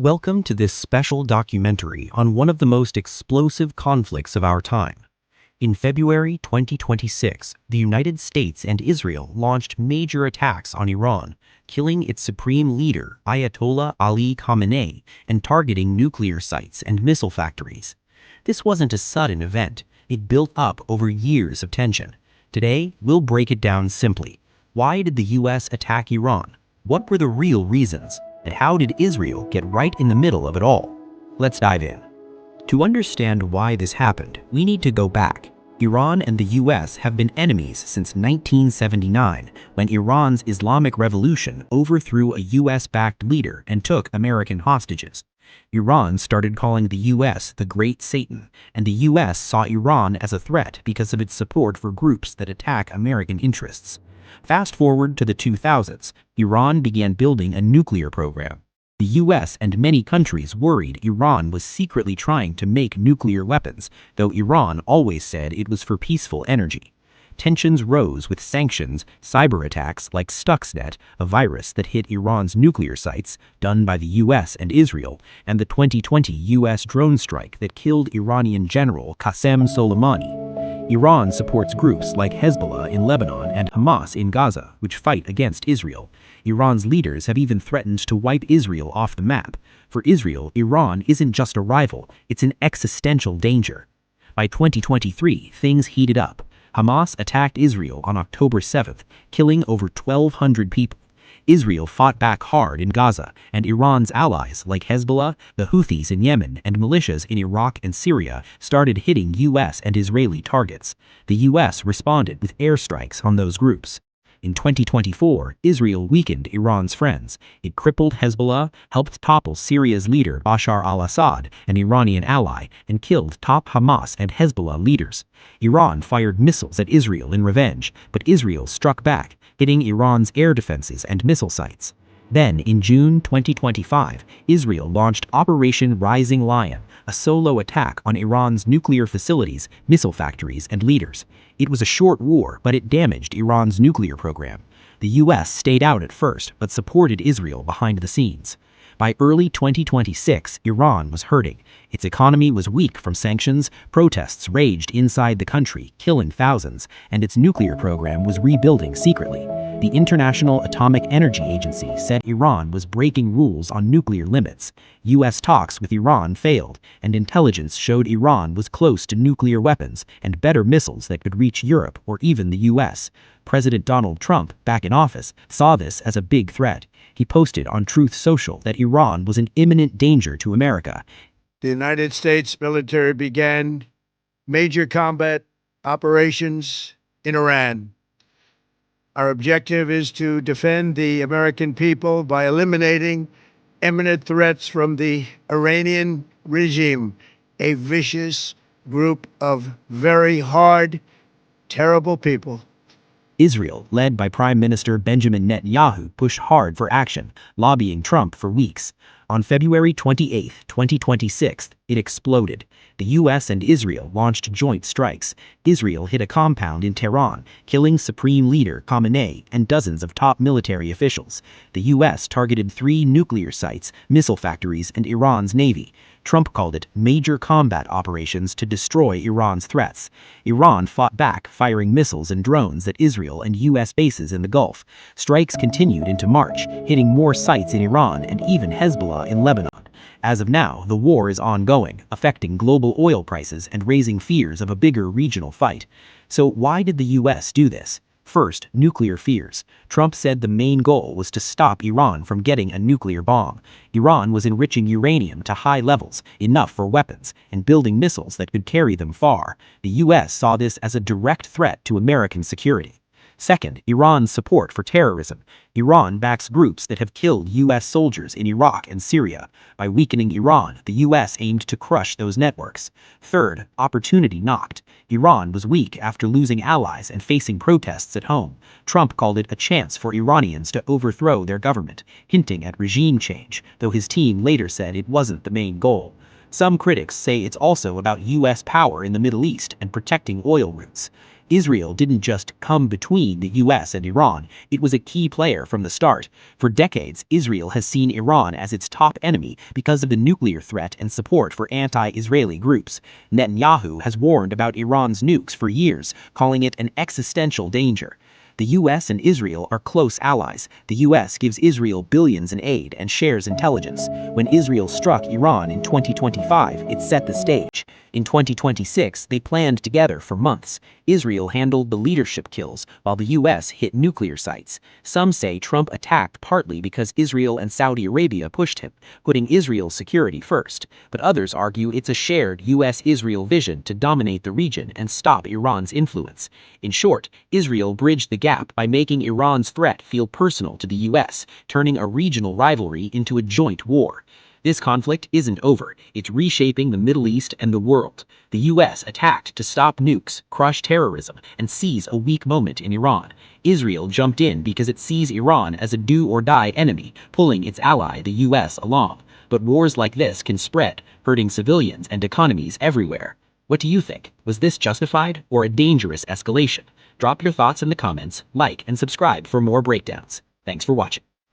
Welcome to this special documentary on one of the most explosive conflicts of our time. In February 2026, the United States and Israel launched major attacks on Iran, killing its supreme leader, Ayatollah Ali Khamenei, and targeting nuclear sites and missile factories. This wasn't a sudden event. It built up over years of tension. Today, we'll break it down simply. Why did the US attack Iran? What were the real reasons? And how did Israel get right in the middle of it all? Let's dive in. To understand why this happened, we need to go back. Iran and the US have been enemies since 1979, when Iran's Islamic Revolution overthrew a US-backed leader and took American hostages. Iran started calling the US the Great Satan, and the US saw Iran as a threat because of its support for groups that attack American interests. Fast forward to the 2000s, Iran began building a nuclear program. The US and many countries worried Iran was secretly trying to make nuclear weapons, though Iran always said it was for peaceful energy. Tensions rose with sanctions, cyber attacks like Stuxnet, a virus that hit Iran's nuclear sites, done by the US and Israel, and the 2020 US drone strike that killed Iranian General Qasem Soleimani. Iran supports groups like Hezbollah in Lebanon and Hamas in Gaza, which fight against Israel. Iran's leaders have even threatened to wipe Israel off the map. For Israel, Iran isn't just a rival, it's an existential danger. By 2023, things heated up. Hamas attacked Israel on October 7th, killing over 1,200 people. Israel fought back hard in Gaza, and Iran's allies like Hezbollah, the Houthis in Yemen, and militias in Iraq and Syria started hitting US and Israeli targets. The US responded with airstrikes on those groups. In 2024, Israel weakened Iran's friends. It crippled Hezbollah, helped topple Syria's leader Bashar al-Assad, an Iranian ally, and killed top Hamas and Hezbollah leaders. Iran fired missiles at Israel in revenge, but Israel struck back, hitting Iran's air defenses and missile sites. Then, in June 2025, Israel launched Operation Rising Lion, a solo attack on Iran's nuclear facilities, missile factories, and leaders. It was a short war, but it damaged Iran's nuclear program. The US stayed out at first, but supported Israel behind the scenes. By early 2026, Iran was hurting. Its economy was weak from sanctions, protests raged inside the country, killing thousands, and its nuclear program was rebuilding secretly. The International Atomic Energy Agency said Iran was breaking rules on nuclear limits. US talks with Iran failed, and intelligence showed Iran was close to nuclear weapons and better missiles that could reach Europe or even the US. President Donald Trump, back in office, saw this as a big threat. He posted on Truth Social that Iran was an imminent danger to America. The United States military began major combat operations in Iran. Our objective is to defend the American people by eliminating imminent threats from the Iranian regime, a vicious group of very hard, terrible people. Israel, led by Prime Minister Benjamin Netanyahu, pushed hard for action, lobbying Trump for weeks. On February 28, 2026, it exploded. The US and Israel launched joint strikes. Israel hit a compound in Tehran, killing Supreme Leader Khamenei and dozens of top military officials. The US targeted 3 nuclear sites, missile factories, and Iran's navy. Trump called it major combat operations to destroy Iran's threats. Iran fought back, firing missiles and drones at Israel and US bases in the Gulf. Strikes continued into March, hitting more sites in Iran and even Hezbollah in Lebanon. As of now, the war is ongoing, affecting global oil prices and raising fears of a bigger regional fight. So why did the US do this? First, nuclear fears. Trump said the main goal was to stop Iran from getting a nuclear bomb. Iran was enriching uranium to high levels, enough for weapons, and building missiles that could carry them far. The US saw this as a direct threat to American security. Second, Iran's support for terrorism. Iran backs groups that have killed US soldiers in Iraq and Syria. By weakening Iran, the US aimed to crush those networks. Third, opportunity knocked. Iran was weak after losing allies and facing protests at home. Trump called it a chance for Iranians to overthrow their government, hinting at regime change, though his team later said it wasn't the main goal. Some critics say it's also about US power in the Middle East and protecting oil routes. Israel didn't just come between the US and Iran, it was a key player from the start. For decades, Israel has seen Iran as its top enemy because of the nuclear threat and support for anti-Israeli groups. Netanyahu has warned about Iran's nukes for years, calling it an existential danger. The US and Israel are close allies. The US gives Israel billions in aid and shares intelligence. When Israel struck Iran in 2025, it set the stage. In 2026, they planned together for months. Israel handled the leadership kills, while the US hit nuclear sites. Some say Trump attacked partly because Israel and Saudi Arabia pushed him, putting Israel's security first. But others argue it's a shared US-Israel vision to dominate the region and stop Iran's influence. In short, Israel bridged the gap by making Iran's threat feel personal to the US, turning a regional rivalry into a joint war. This conflict isn't over. It's reshaping the Middle East and the world. The US attacked to stop nukes, crush terrorism, and seize a weak moment in Iran. Israel jumped in because it sees Iran as a do-or-die enemy, pulling its ally, the US, along. But wars like this can spread, hurting civilians and economies everywhere. What do you think? Was this justified or a dangerous escalation? Drop your thoughts in the comments, like and subscribe for more breakdowns. Thanks for watching.